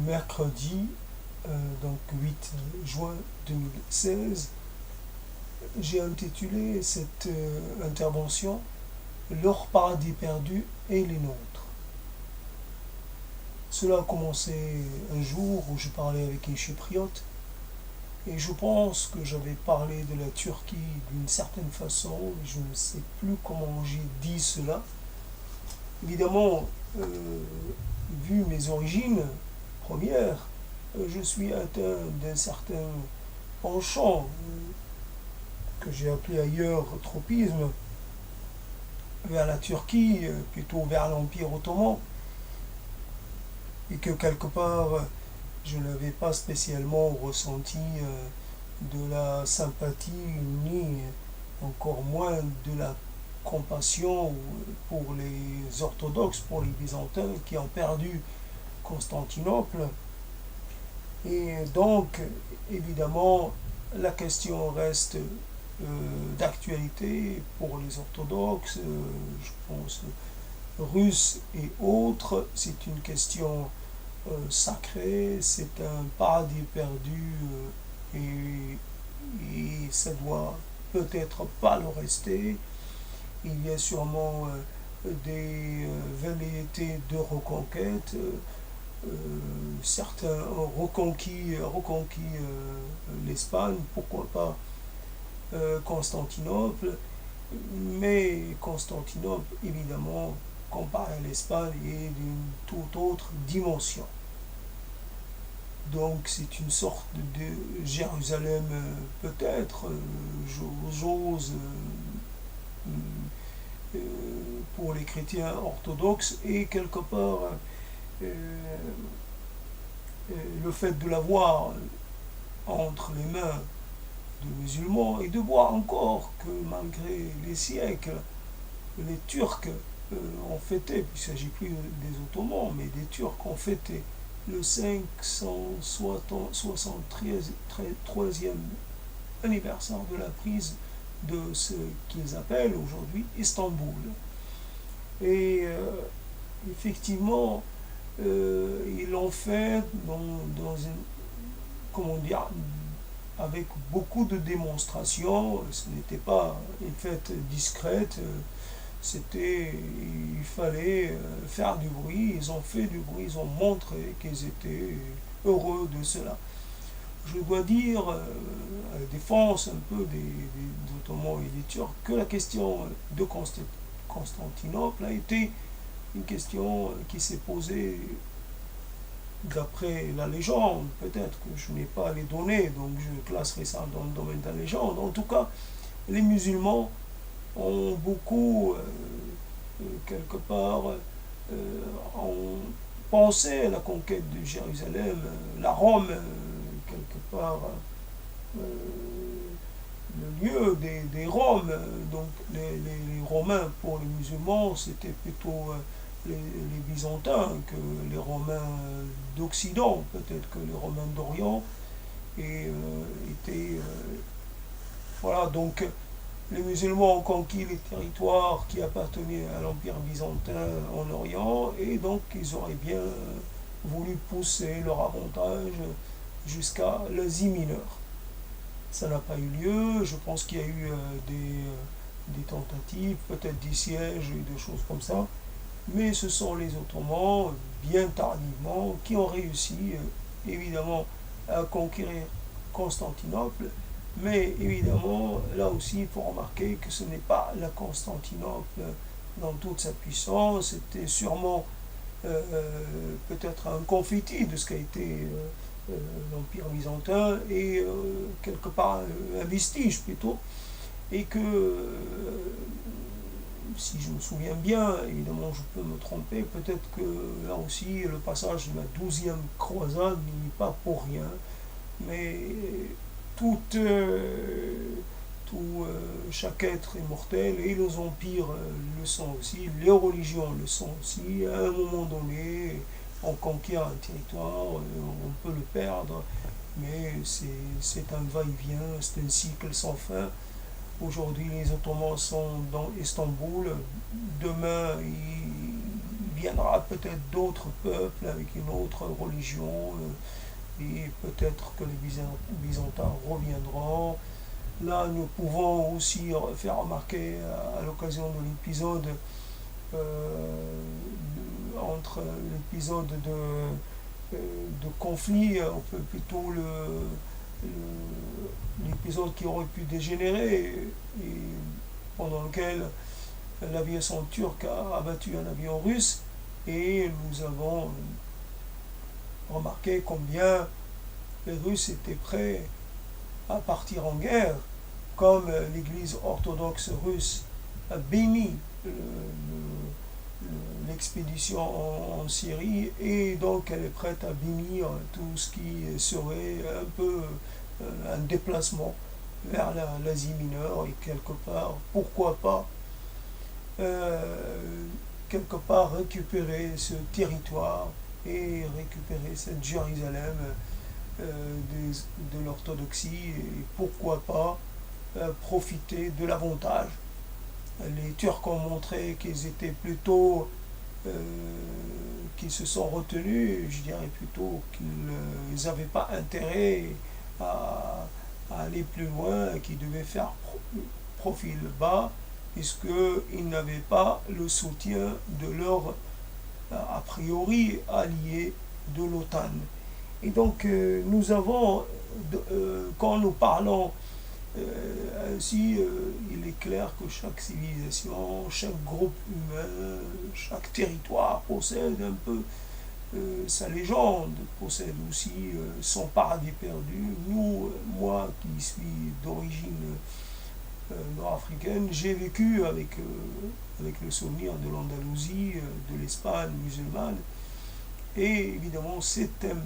mercredi, donc 8 juin 2016, j'ai intitulé cette intervention Leur paradis perdu et les nôtres. Cela a commencé un jour où je parlais avec un chypriote et je pense que j'avais parlé de la Turquie d'une certaine façon, je ne sais plus comment j'ai dit cela. Évidemment, vu mes origines premières, je suis atteint d'un certain penchant que j'ai appelé ailleurs tropisme vers la Turquie, plutôt vers l'Empire ottoman, et que quelque part je n'avais pas spécialement ressenti de la sympathie ni encore moins de la compassion pour les orthodoxes, pour les byzantins qui ont perdu Constantinople. Et donc, évidemment, la question reste d'actualité pour les orthodoxes, je pense russes et autres. C'est une question sacrée, c'est un paradis perdu et ça doit peut-être pas le rester. Il y a sûrement des velléités de reconquête. Certains ont reconquis l'Espagne, pourquoi pas Constantinople, mais Constantinople, évidemment, comparé à l'Espagne, est d'une toute autre dimension. Donc c'est une sorte de Jérusalem, peut-être, j'ose, pour les chrétiens orthodoxes, et quelque part, le fait de l'avoir entre les mains de musulmans et de voir encore que malgré les siècles, les Turcs ont fêté, il ne s'agit plus des Ottomans, mais des Turcs ont fêté le 573e anniversaire de la prise de ce qu'ils appellent aujourd'hui Istanbul. Et effectivement, ils l'ont fait dans une, comment dire, avec beaucoup de démonstrations. Ce n'était pas une fête discrète, il fallait faire du bruit. Ils ont fait du bruit, ils ont montré qu'ils étaient heureux de cela. Je dois dire, à la défense un peu des Ottomans et des Turcs, que la question de Constantinople a été une question qui s'est posée d'après la légende. Peut-être que je n'ai pas les données, donc je classerai ça dans le domaine de la légende. En tout cas, les musulmans ont beaucoup, quelque part, ont pensé à la conquête de Jérusalem, la Rome, quelque part, le lieu des Roms. Donc les Romains, pour les musulmans, c'était plutôt les Byzantins que les Romains d'Occident, peut-être que les Romains d'Orient, et étaient... voilà, donc les musulmans ont conquis les territoires qui appartenaient à l'Empire byzantin en Orient, et donc ils auraient bien voulu pousser leur avantage jusqu'à l'Asie mineure. Ça n'a pas eu lieu, je pense qu'il y a eu des tentatives, peut-être des sièges et des choses comme ça, mais ce sont les Ottomans, bien tardivement, qui ont réussi, évidemment, à conquérir Constantinople. Mais évidemment, là aussi, il faut remarquer que ce n'est pas la Constantinople dans toute sa puissance, c'était sûrement peut-être un confetti de ce qu'a été l'Empire byzantin, et quelque part un vestige plutôt, et que, si je me souviens bien, évidemment je peux me tromper, peut-être que là aussi le passage de la 12e croisade n'est pas pour rien, mais chaque être est mortel, et les empires le sont aussi, les religions le sont aussi. À un moment donné, on conquiert un territoire, on peut le perdre, mais c'est un va-et-vient, c'est un cycle sans fin. Aujourd'hui, les Ottomans sont dans Istanbul, demain, ils viendra peut-être d'autres peuples avec une autre religion, et peut-être que les Byzantins reviendront. Là, nous pouvons aussi faire remarquer à l'occasion de l'épisode entre l'épisode de conflit, on peut plutôt l'épisode qui aurait pu dégénérer et pendant lequel l'aviation turque a abattu un avion russe et nous avons remarqué combien les Russes étaient prêts à partir en guerre, comme l'Église orthodoxe russe a béni l'expédition en Syrie et donc elle est prête à bénir tout ce qui serait un peu un déplacement vers l'Asie mineure et quelque part, pourquoi pas, quelque part récupérer ce territoire et récupérer cette Jérusalem de l'orthodoxie et pourquoi pas profiter de l'avantage. Les Turcs ont montré qu'ils étaient plutôt, qu'ils se sont retenus, je dirais plutôt qu'ils n'avaient pas intérêt à aller plus loin, qu'ils devaient faire profil bas, puisqu'ils n'avaient pas le soutien de leur, a priori, alliés de l'OTAN. Et donc, nous avons, quand nous parlons ainsi, il est clair que chaque civilisation, chaque groupe humain, chaque territoire possède un peu sa légende, possède aussi son paradis perdu. Nous, moi qui suis d'origine nord-africaine, j'ai vécu avec le souvenir de l'Andalousie, de l'Espagne musulmane, et évidemment c'est un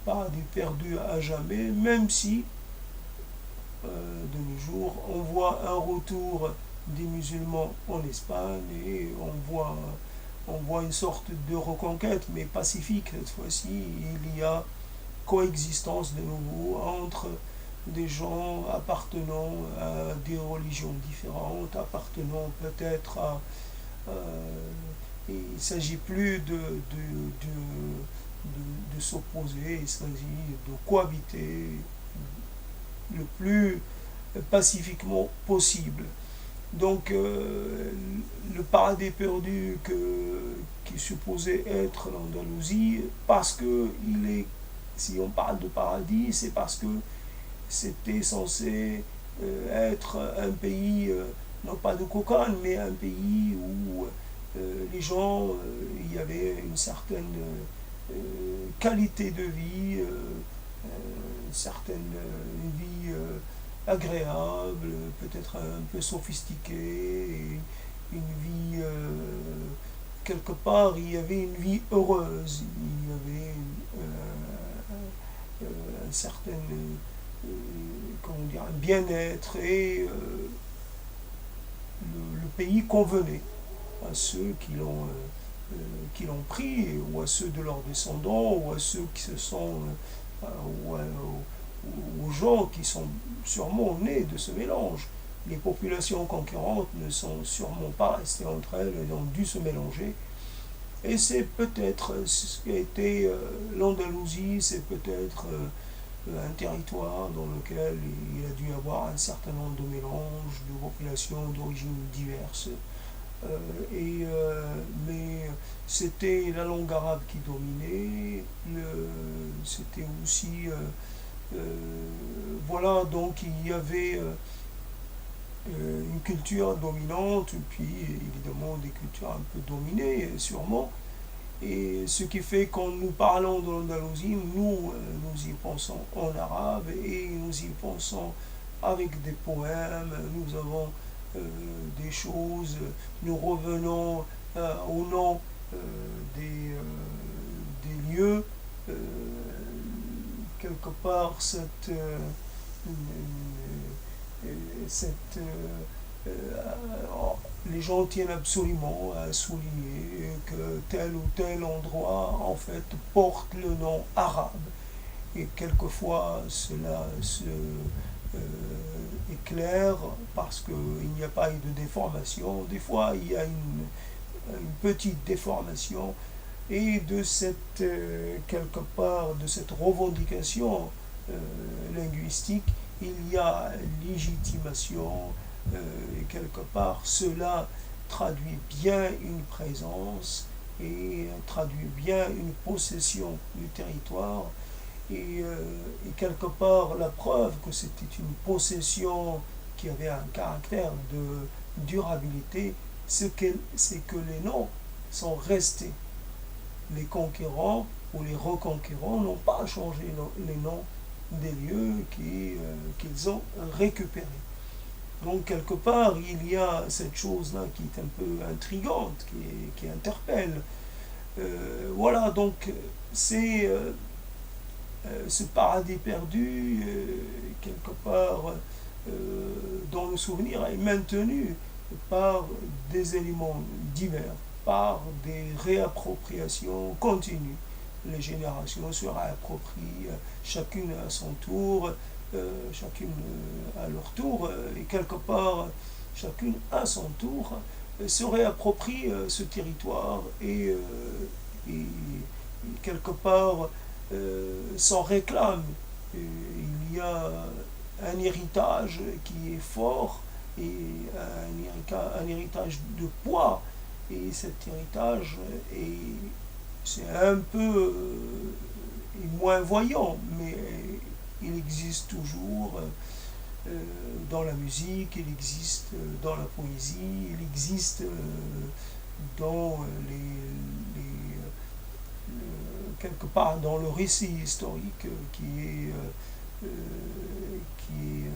paradis perdu à jamais, même si de nos jours, on voit un retour des musulmans en Espagne et on voit une sorte de reconquête, mais pacifique cette fois-ci. Il y a coexistence de nouveau entre des gens appartenant à des religions différentes, appartenant peut-être à... il ne s'agit plus de s'opposer, il s'agit de cohabiter le plus pacifiquement possible. Donc le paradis perdu qui supposait être l'Andalousie, parce que si on parle de paradis, c'est parce que c'était censé être un pays, non pas de cocagne, mais un pays où les gens, il y avait une certaine qualité de vie, une certaine vie agréable, peut-être un peu sophistiquée, une vie, quelque part, il y avait une vie heureuse, il y avait un certain comment dire, un bien-être et le pays convenait à ceux qui l'ont pris, ou à ceux de leurs descendants, ou à ceux qui se sont, aux gens qui sont sûrement nés de ce mélange. Les populations conquérantes ne sont sûrement pas restées entre elles, elles ont dû se mélanger. Et c'est peut-être ce qui a été l'Andalousie, c'est peut-être un territoire dans lequel il a dû y avoir un certain nombre de mélanges de populations d'origines diverses. Mais c'était la langue arabe qui dominait, c'était aussi... voilà, donc il y avait une culture dominante, puis évidemment des cultures un peu dominées, sûrement. Et ce qui fait quand nous parlons de l'Andalousie, nous y pensons en arabe et nous y pensons avec des poèmes, nous avons des choses, nous revenons au nom des lieux, quelque part les gens tiennent absolument à souligner que tel ou tel endroit en fait porte le nom arabe et quelquefois cela est clair parce qu'il n'y a pas eu de déformation. Des fois il y a une petite déformation, et de cette, quelque part, de cette revendication linguistique, il y a légitimation, et quelque part, cela traduit bien une présence et traduit bien une possession du territoire. Et quelque part, la preuve que c'était une possession qui avait un caractère de durabilité, c'est que les noms sont restés. Les conquérants ou les reconquérants n'ont pas changé les noms des lieux qu'ils ont récupérés. Donc quelque part, il y a cette chose-là qui est un peu intrigante, qui interpelle. Voilà, donc c'est ce paradis perdu, quelque part, dont le souvenir est maintenu par des éléments divers, par des réappropriations continues. Les générations se réapproprient, chacune à son tour, chacune à leur tour, et quelque part, chacune à son tour, se réapproprie ce territoire et quelque part s'en réclame. Il y a un héritage qui est fort et un héritage de poids. Et cet héritage c'est un peu moins voyant, mais il existe toujours dans la musique, il existe dans la poésie, il existe dans quelque part dans le récit historique euh, qui est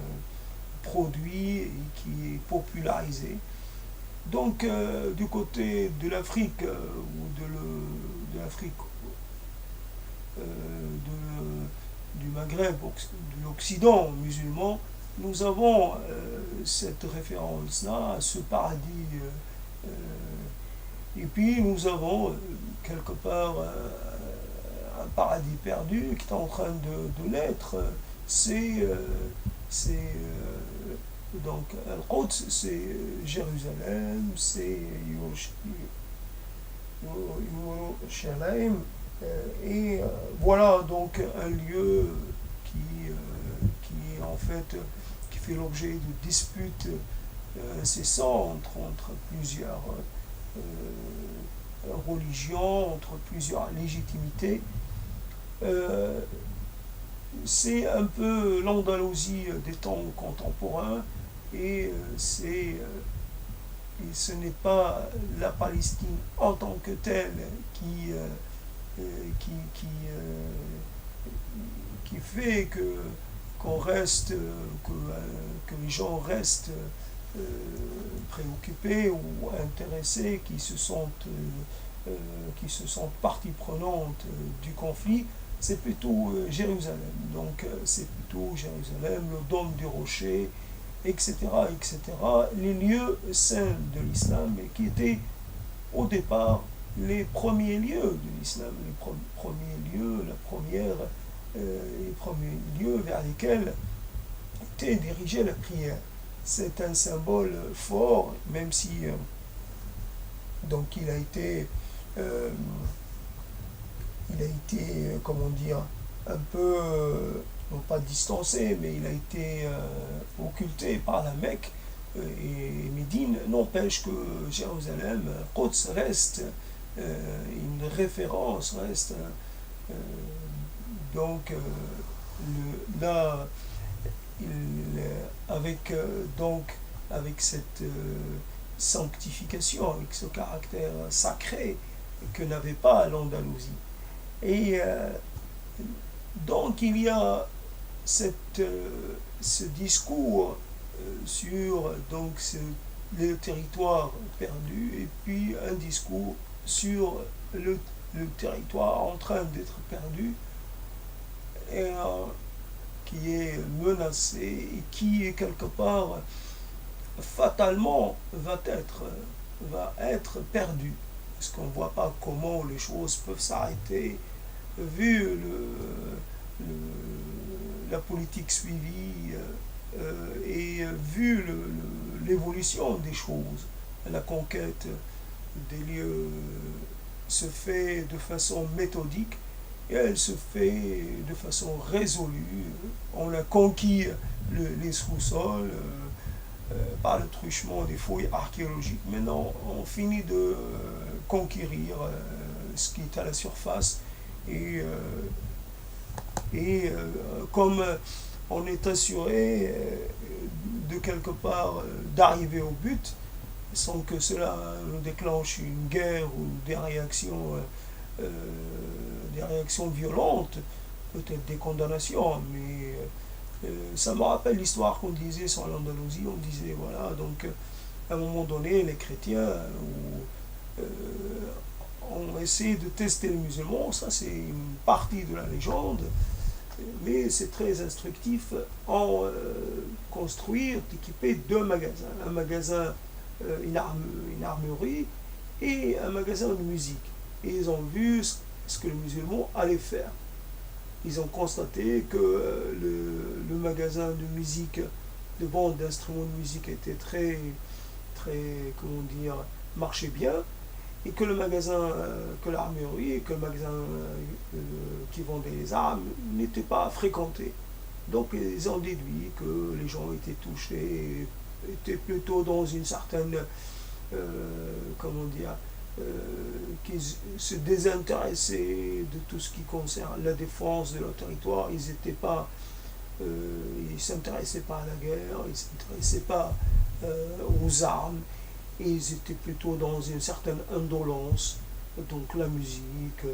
produit et qui est popularisé. Donc, du côté de l'Afrique ou de l'Afrique du Maghreb, de l'Occident musulman, nous avons cette référence-là, ce paradis. Et puis, nous avons quelque part un paradis perdu qui est en train de l'être. C'est donc Al-Quds, c'est Jérusalem, c'est Yerushalayim, et voilà donc un lieu qui est en fait qui fait l'objet de disputes incessantes entre plusieurs religions, entre plusieurs légitimités. Euh, c'est un peu l'Andalousie des temps contemporains et et ce n'est pas la Palestine en tant que telle euh, qui, qui, euh, qui fait que qu'on reste que les gens restent euh, préoccupés ou intéressés, qui se sentent partie prenante du conflit. C'est plutôt Jérusalem. Donc c'est plutôt Jérusalem, le dôme du rocher, etc., etc. Les lieux saints de l'islam qui étaient au départ les premiers lieux de l'islam, premiers lieux, les premiers lieux vers lesquels était dirigée la prière. C'est un symbole fort, même si donc euh, comment dire, un peu, non pas distancé, mais il a été occulté par la Mecque et Médine. N'empêche que Jérusalem, Quds reste une référence, reste euh, donc là, avec avec cette sanctification, avec ce caractère sacré que n'avait pas l'Andalousie. Et donc il y a ce discours sur le territoire perdu et puis un discours sur le territoire en train d'être perdu et qui est menacé et qui est quelque part fatalement va être perdu. Parce qu'on ne voit pas comment les choses peuvent s'arrêter vu la politique suivie et vu l'évolution des choses, la conquête des lieux se fait de façon méthodique et elle se fait de façon résolue. On a conquis les sous-sols par le truchement des fouilles archéologiques. Maintenant, on finit de conquérir ce qui est à la surface et, comme on est assuré de quelque part d'arriver au but, sans que cela nous déclenche une guerre ou euh, des réactions violentes, peut-être des condamnations, mais ça me rappelle l'histoire qu'on disait sur l'Andalousie. On disait, voilà, donc à un moment donné, les chrétiens ont essayé de tester les musulmans. Ça, c'est une partie de la légende, mais c'est très instructif en construire, d'équiper deux magasins. Un magasin, une armurerie et un magasin de musique. Et ils ont vu ce que les musulmans allaient faire. Ils ont constaté que le magasin de musique, de vente d'instruments de musique était comment dire, marchait bien, et que le magasin, que l'armurerie, et que le magasin qui vendait les armes n'était pas fréquenté. Donc ils ont déduit que les gens étaient touchés, étaient plutôt dans une certaine, comment dire, qu'ils se désintéressaient de tout ce qui concerne la défense de leur territoire. Ils étaient pas, ils s'intéressaient pas à la guerre, ils s'intéressaient pas aux armes, et ils étaient plutôt dans une certaine indolence. Donc la musique,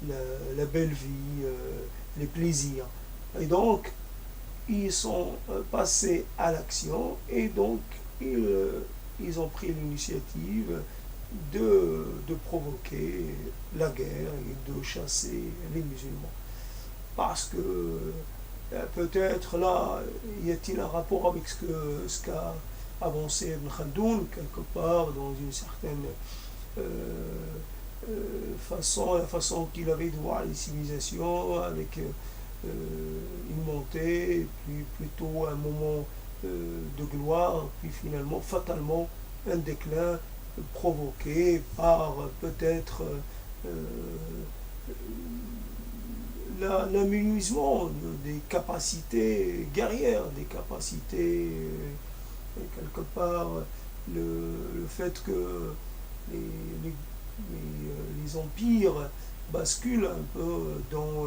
la belle vie, les plaisirs. Et donc, ils sont passés à l'action et donc ils ont pris l'initiative de provoquer la guerre et de chasser les musulmans. Parce que peut-être là, y a-t-il un rapport avec ce qu'a avancé Ibn Khaldoun, quelque part, dans une certaine façon, la façon qu'il avait de voir les civilisations, avec une montée, puis plutôt un moment de gloire, puis finalement, fatalement, un déclin provoqué par peut-être l'aménagement des capacités guerrières, des capacités, quelque part, le fait que les, les, les empires basculent un peu dans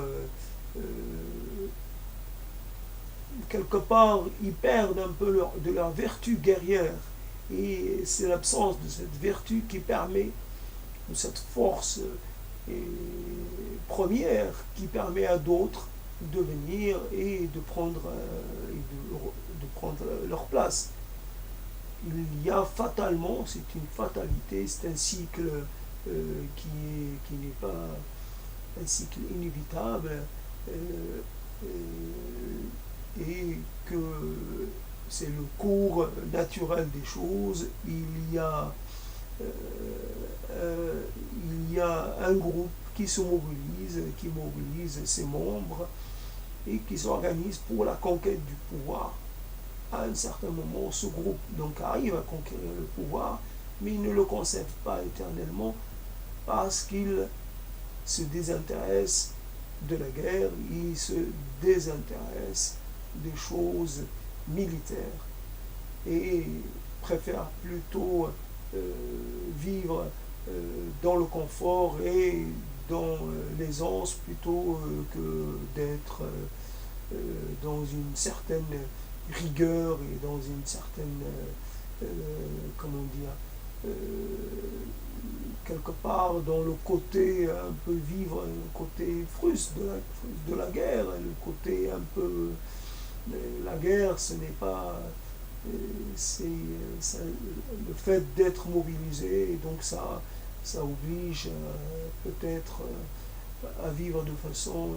quelque part, ils perdent un peu de leur vertu guerrière. Et c'est l'absence de cette vertu qui permet, ou cette force première, qui permet à d'autres de venir et de prendre, de prendre leur place. Il y a fatalement, c'est une fatalité, c'est un cycle qui n'est pas un cycle inévitable, et que c'est le cours naturel des choses. Il y a un groupe qui se qui mobilise ses membres et qui s'organise pour la conquête du pouvoir. À un certain moment, ce groupe donc arrive à conquérir le pouvoir, mais il ne le conserve pas éternellement parce qu'il se désintéresse de la guerre, il se désintéresse des choses militaires et préfère plutôt vivre dans le confort et dans l'aisance plutôt que d'être dans une certaine rigueur et dans une certaine, comment dire, quelque part dans le côté un peu vivre, le côté fruste de la guerre, le côté un peu, la guerre ce n'est pas, c'est le fait d'être mobilisé, et donc ça oblige peut-être à vivre de façon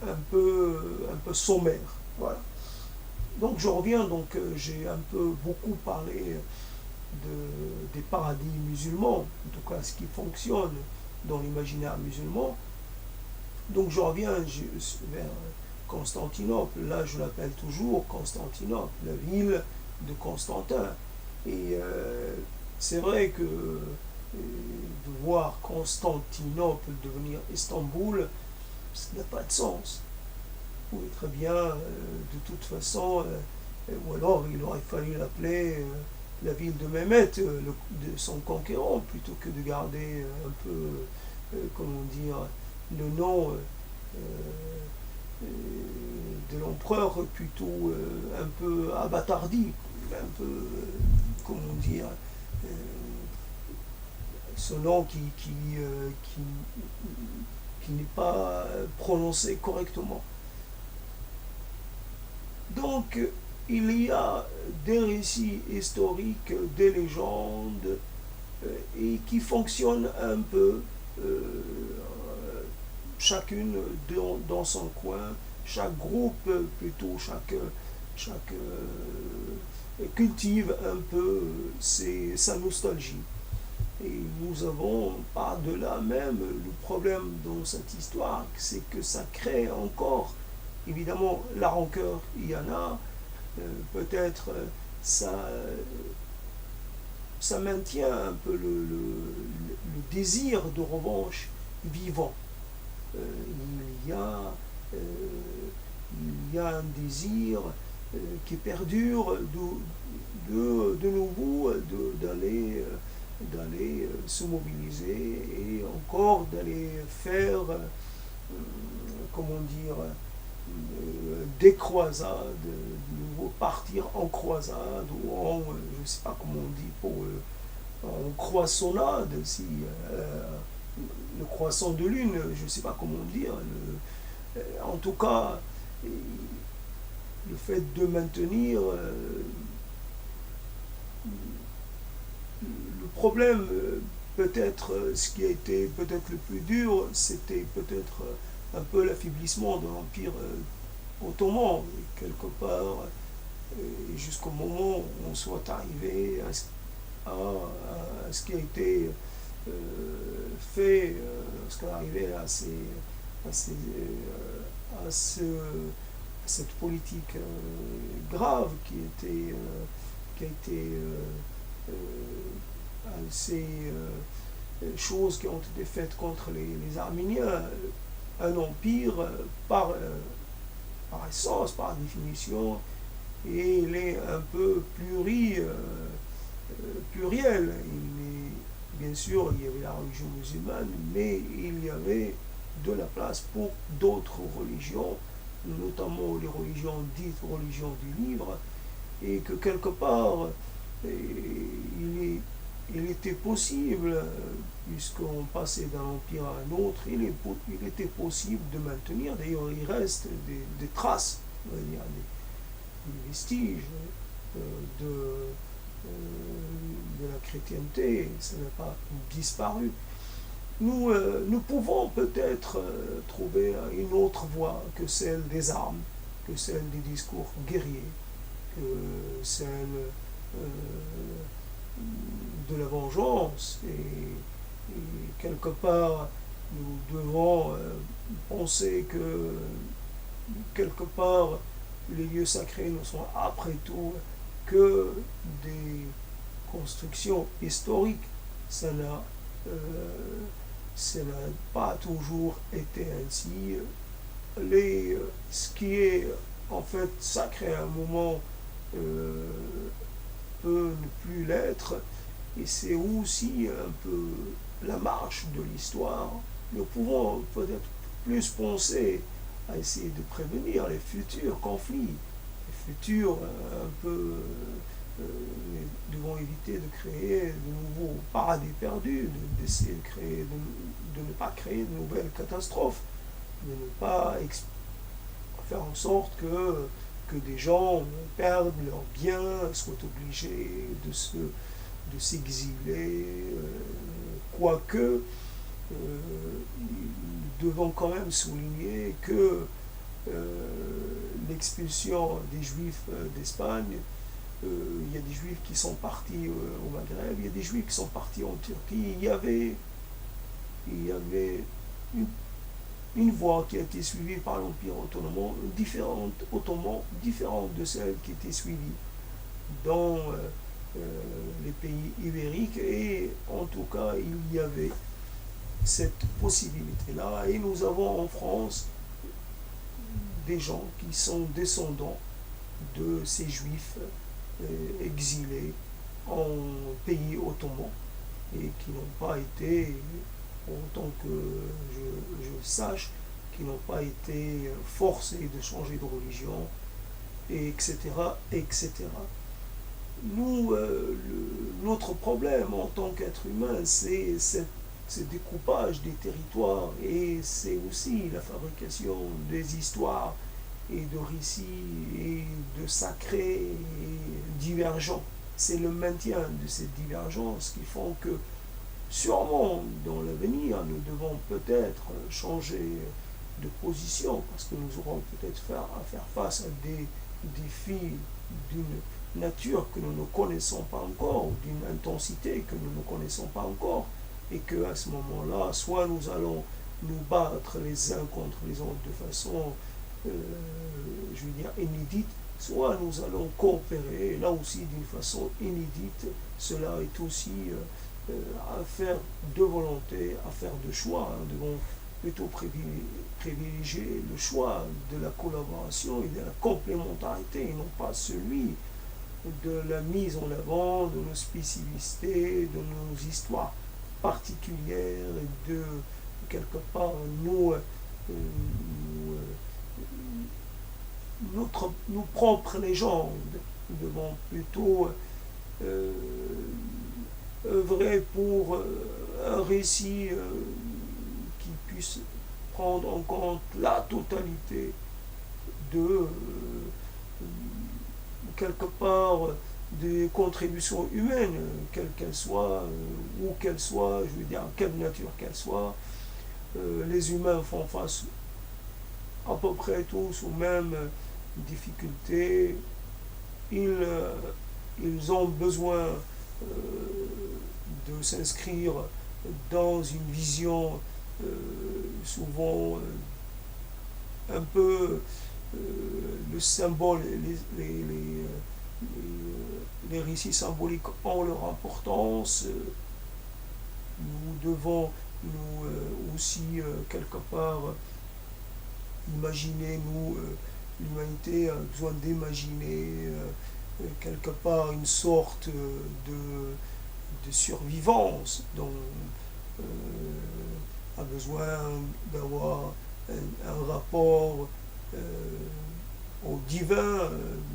un peu sommaire. Voilà. Donc je reviens, donc j'ai un peu beaucoup parlé des paradis musulmans, en tout cas ce qui fonctionne dans l'imaginaire musulman. Donc je reviens vers Constantinople. Là je l'appelle toujours Constantinople, la ville de Constantin. Et c'est vrai que de voir Constantinople devenir Istanbul, ça n'a pas de sens. Vous pouvez très bien, de toute façon, ou alors il aurait fallu l'appeler la ville de Mehmet, de son conquérant, plutôt que de garder un peu, comment dire, le nom de l'empereur plutôt un peu abattardi, un peu, comment dire, euh, ce nom qui n'est pas prononcé correctement. Donc, il y a des récits historiques, des légendes, et qui fonctionnent un peu, euh, chacune dans son coin, chaque groupe plutôt, chaque cultive un peu sa nostalgie. Et nous avons par-delà même le problème dans cette histoire, c'est que ça crée encore, évidemment, la rancœur, il y en a, peut-être ça, ça maintient un peu le désir de revanche vivant. Euh, il, y a, euh, il y a un désir qui perdure de nouveau d'aller se mobiliser et encore d'aller faire, comment dire, des croisades, de nouveau partir en croisade ou en, je ne sais pas comment on dit, en croissonnade, si, le croissant de lune, je ne sais pas comment dire. En tout cas, le fait de maintenir le problème, peut-être ce qui a été peut-être le plus dur, c'était peut-être un peu l'affaiblissement de l'Empire ottoman, quelque part, jusqu'au moment où on soit arrivé à ce qui a été fait, ce qu'on est arrivé à, ces, à cette politique grave qui a été ces choses qui ont été faites contre les Arméniens. Un empire, par essence, par définition, et il est un peu pluriel. Bien sûr, il y avait la religion musulmane, mais il y avait de la place pour d'autres religions, notamment les religions dites religions du livre, et que quelque part, il était possible, puisqu'on passait d'un empire à un autre, il était possible de maintenir, d'ailleurs il reste des traces, on va dire, des vestiges euh, de, de la chrétienté, ça n'a pas disparu. Nous pouvons peut-être trouver une autre voie que celle des armes, que celle des discours guerriers, que celle euh, de la vengeance. Et quelque part, nous devons penser que quelque part, les lieux sacrés ne sont après tout que des constructions historiques. Ça n'a euh, ça n'a pas toujours été ainsi. Ce qui est en fait sacré à un moment euh, peut ne plus l'être. Et c'est aussi un peu la marche de l'histoire. Nous pouvons peut-être plus penser à essayer de prévenir les futurs conflits, les futurs un peu. Nous devons éviter de créer de nouveaux paradis perdus, d'essayer de ne pas créer de nouvelles catastrophes, de ne pas faire en sorte que des gens perdent leurs biens, soient obligés de s'exiler, quoique nous devons quand même souligner que l'expulsion des Juifs d'Espagne, il y a des Juifs qui sont partis au Maghreb, il y a des Juifs qui sont partis en Turquie. Il y avait une, une voie qui a été suivie par l'Empire ottoman, différente de celle qui était suivie dans les pays ibériques, et en tout cas il y avait cette possibilité-là. Et nous avons en France des gens qui sont descendants de ces juifs exilés en pays ottoman et qui n'ont pas été, autant que je sache, qui n'ont pas été forcés de changer de religion, et etc., etc. Nous, notre problème en tant qu'être humain, c'est ce découpage des territoires, et c'est aussi la fabrication des histoires et de récits et de sacrés et divergents. C'est le maintien de cette divergence qui font que sûrement dans l'avenir nous devons peut-être changer de position parce que nous aurons peut-être à faire face à des défis d'une nature que nous ne connaissons pas encore, d'une intensité que nous ne connaissons pas encore, et qu'à ce moment-là, soit nous allons nous battre les uns contre les autres de façon, je veux dire, inédite, soit nous allons coopérer, là aussi d'une façon inédite. Cela est aussi affaire de volonté, affaire de choix. Nous devons plutôt privilégier le choix de la collaboration et de la complémentarité, et non pas celui de la mise en avant de nos spécificités, de nos histoires particulières, et de quelque part nos propres légendes. Nous devons plutôt œuvrer pour un récit qui puisse prendre en compte la totalité de quelque part des contributions humaines, quelles qu'elles soient, où qu'elles soient, je veux dire, quelle nature qu'elles soient. Les humains font face à peu près tous aux mêmes difficultés. Ils ont besoin de s'inscrire dans une vision souvent un peu le symbole, les récits symboliques ont leur importance. Nous devons nous aussi quelque part imaginer, l'humanité a besoin d'imaginer quelque part une sorte de survivance, donc a besoin d'avoir un rapport au divin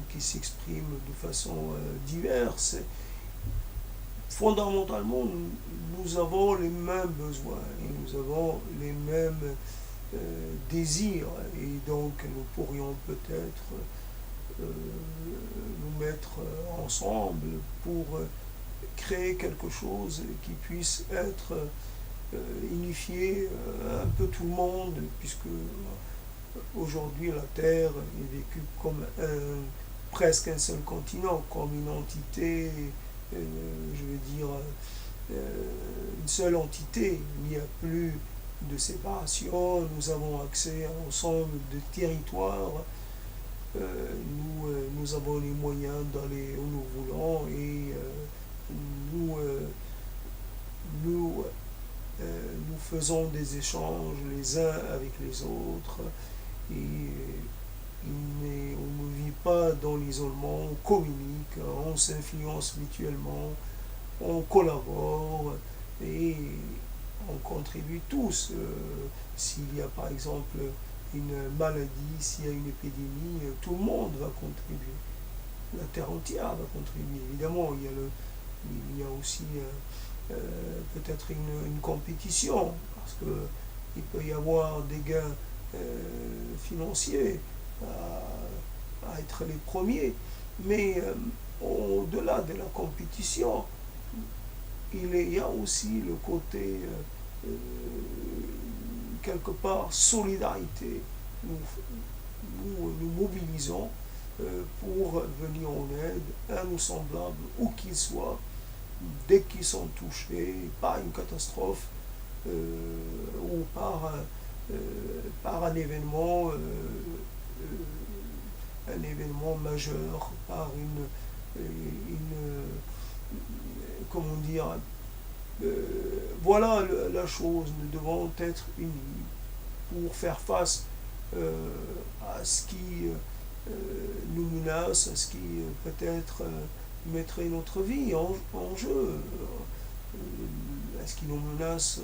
qui s'exprime de façon diverse. Fondamentalement, nous avons les mêmes besoins et nous avons les mêmes désirs, et donc nous pourrions peut-être nous mettre ensemble pour créer quelque chose qui puisse être unifié un peu tout le monde, puisque aujourd'hui la Terre est vécue comme presque un seul continent, comme une entité, je veux dire, une seule entité. Il n'y a plus de séparation, nous avons accès à un ensemble de territoires, nous avons les moyens d'aller où nous voulons, et nous, nous, nous faisons des échanges les uns avec les autres, et on ne vit pas dans l'isolement, on communique, on s'influence mutuellement, on collabore, et on contribue tous. S'il y a par exemple une maladie, s'il y a une épidémie, tout le monde va contribuer. La terre entière va contribuer. Évidemment, il y a aussi peut-être une compétition, parce qu'il peut y avoir des gains financiers à être les premiers. Mais au-delà de la compétition, il y a aussi le côté quelque part solidarité. Nous mobilisons pour venir en aide à nos semblables, où qu'ils soient, dès qu'ils sont touchés par une catastrophe ou par un événement majeur, par une comment dire, voilà la chose, nous devons être unis pour faire face à ce qui nous menace, à ce qui peut-être mettrait notre vie en jeu, à ce qui nous menace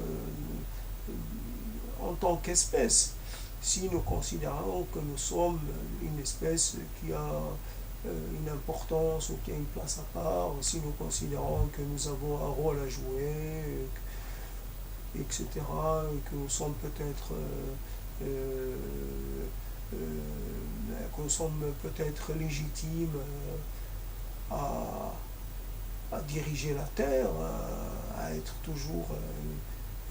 en tant qu'espèce. Si nous considérons que nous sommes une espèce qui a une importance ou qui a une place à part, si nous considérons que nous avons un rôle à jouer, etc., que nous sommes peut-être euh, euh, que nous sommes peut-être légitimes à, à diriger la Terre, à être toujours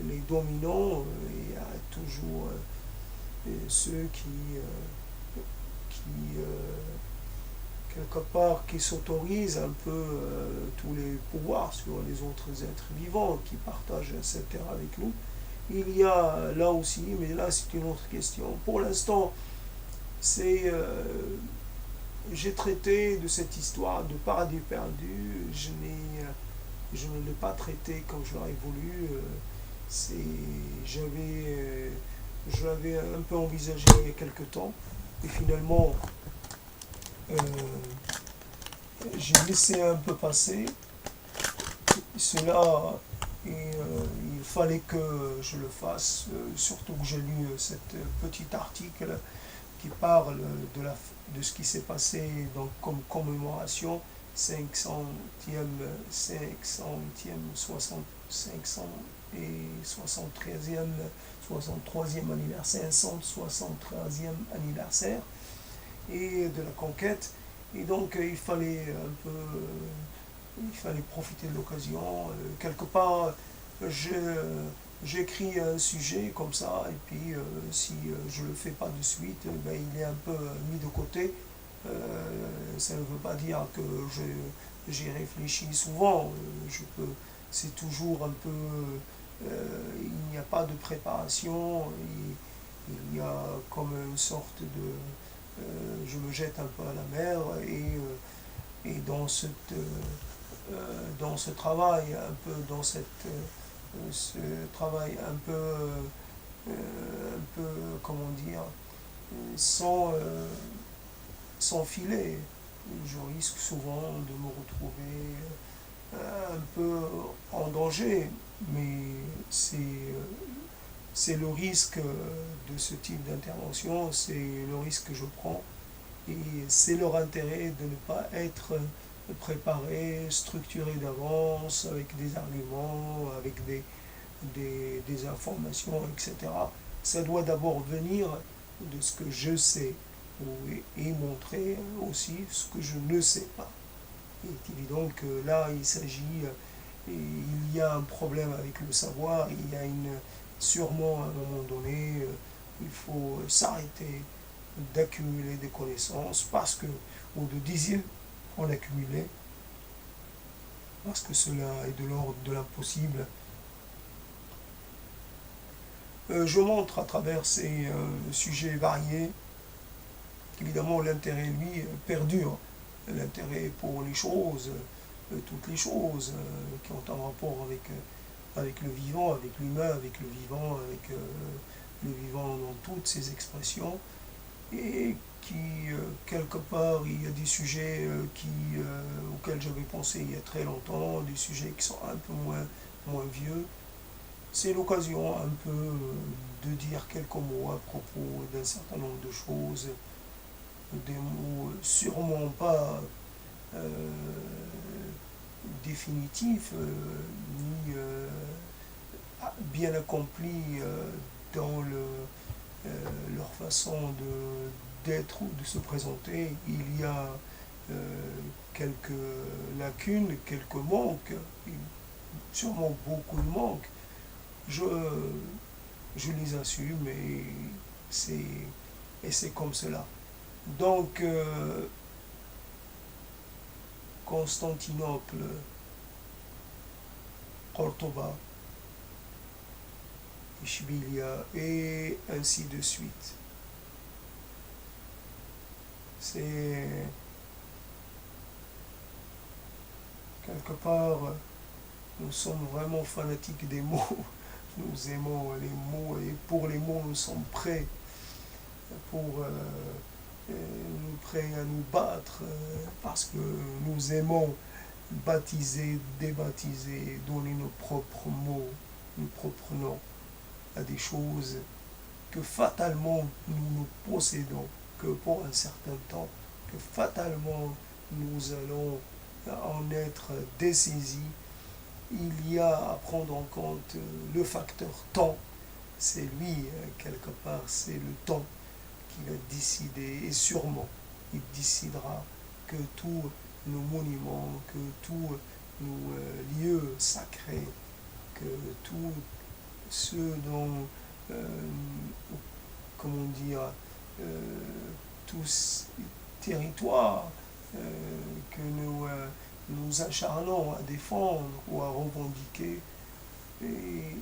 les dominants et à être toujours ceux qui quelque part, qui s'autorisent un peu tous les pouvoirs sur les autres êtres vivants qui partagent cette terre avec nous. Il y a là aussi, mais là c'est une autre question. Pour l'instant, c'est j'ai traité de cette histoire de paradis perdu. Je ne l'ai pas traité comme je l'aurais voulu. C'est, je l'avais un peu envisagé il y a quelque temps. Et finalement, euh, j'ai laissé un peu passer cela et il fallait que je le fasse, surtout que j'ai lu cet petit article qui parle de ce qui s'est passé donc, comme commémoration 500e, 500 et 63e anniversaire, 573e anniversaire et de la conquête. Et donc il fallait profiter de l'occasion. Quelque part, j'écris un sujet comme ça, et puis si je ne le fais pas de suite, ben, il est un peu mis de côté. Ça ne veut pas dire que j'y réfléchis souvent. C'est toujours un peu. Il n'y a pas de préparation, il y a comme une sorte de. Je me jette un peu à la mer et dans ce travail, un peu dans ce travail un peu comment dire, sans, sans filet. Je risque souvent de me retrouver un peu en danger, mais c'est le risque de ce type d'intervention, c'est le risque que je prends. Et c'est leur intérêt de ne pas être préparé, structuré d'avance, avec des arguments, avec des informations, etc. Ça doit d'abord venir de ce que je sais et montrer aussi ce que je ne sais pas. Il est évident que là, il y a un problème avec le savoir, sûrement à un moment donné, il faut s'arrêter d'accumuler des connaissances parce que, ou de désirer en accumuler, parce que cela est de l'ordre de l'impossible. Je montre à travers ces sujets variés qu'évidemment l'intérêt, lui, perdure. L'intérêt pour les choses, toutes les choses qui ont un rapport avec le vivant, avec l'humain, avec le vivant dans toutes ses expressions, et qui, quelque part, il y a des sujets auxquels j'avais pensé il y a très longtemps, des sujets qui sont un peu moins vieux. C'est l'occasion un peu de dire quelques mots à propos d'un certain nombre de choses, des mots sûrement pas euh, définitifs, ni bien accomplis dans leur façon d'être ou de se présenter. Il y a quelques lacunes, quelques manques, sûrement beaucoup de manques. Je, je les assume et c'est comme cela. Donc, Constantinople, Cordoba, Ishbilia et ainsi de suite. C'est quelque part nous sommes vraiment fanatiques des mots. Nous aimons les mots et pour les mots, nous sommes prêts prêts à nous battre parce que nous aimons baptiser, débaptiser, donner nos propres mots, nos propres noms à des choses que fatalement nous ne possédons que pour un certain temps, que fatalement nous allons en être dessaisis. Il y a à prendre en compte le facteur temps. C'est lui, quelque part, c'est le temps qui va décider, et sûrement, il décidera que tous nos monuments, que tous nos lieux sacrés, que tous ceux dont, euh, comment dire, euh, tous territoires euh, que nous acharnons à défendre ou à revendiquer, et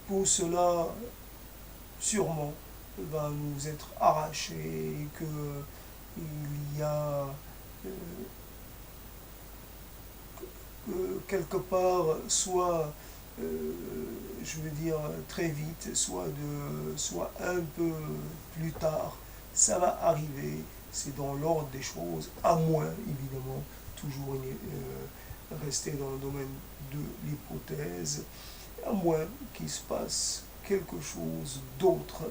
pour cela, sûrement, va nous être arraché et qu'il y a euh, quelque part, soit, je veux dire, très vite, soit un peu plus tard, ça va arriver, c'est dans l'ordre des choses, à moins, évidemment, toujours rester dans le domaine de l'hypothèse, à moins qu'il se passe quelque chose d'autre,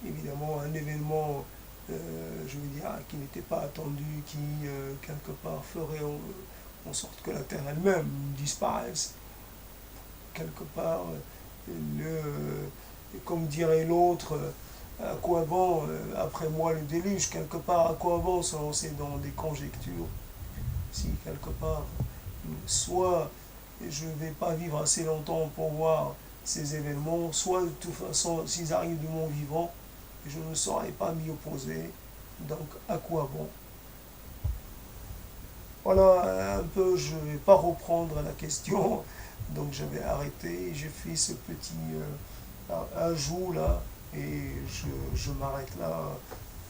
évidemment un événement, je veux dire, qui n'était pas attendu, qui quelque part ferait en sorte que la Terre elle-même disparaisse. Quelque part, comme dirait l'autre, à quoi bon, après moi le déluge, quelque part, à quoi bon se lancer dans des conjectures si quelque part, soit je ne vais pas vivre assez longtemps pour voir ces événements, soit de toute façon, s'ils arrivent de mon vivant, je ne saurais pas m'y opposer. Donc, à quoi bon? Voilà un peu, je ne vais pas reprendre la question. Donc, j'avais arrêté, j'ai fait ce petit ajout là, et je m'arrête là.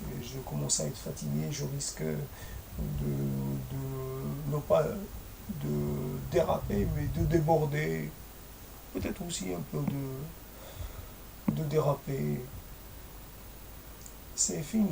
Et je commence à être fatigué, je risque non pas de déraper, mais de déborder, peut-être aussi un peu de déraper. C'est fini.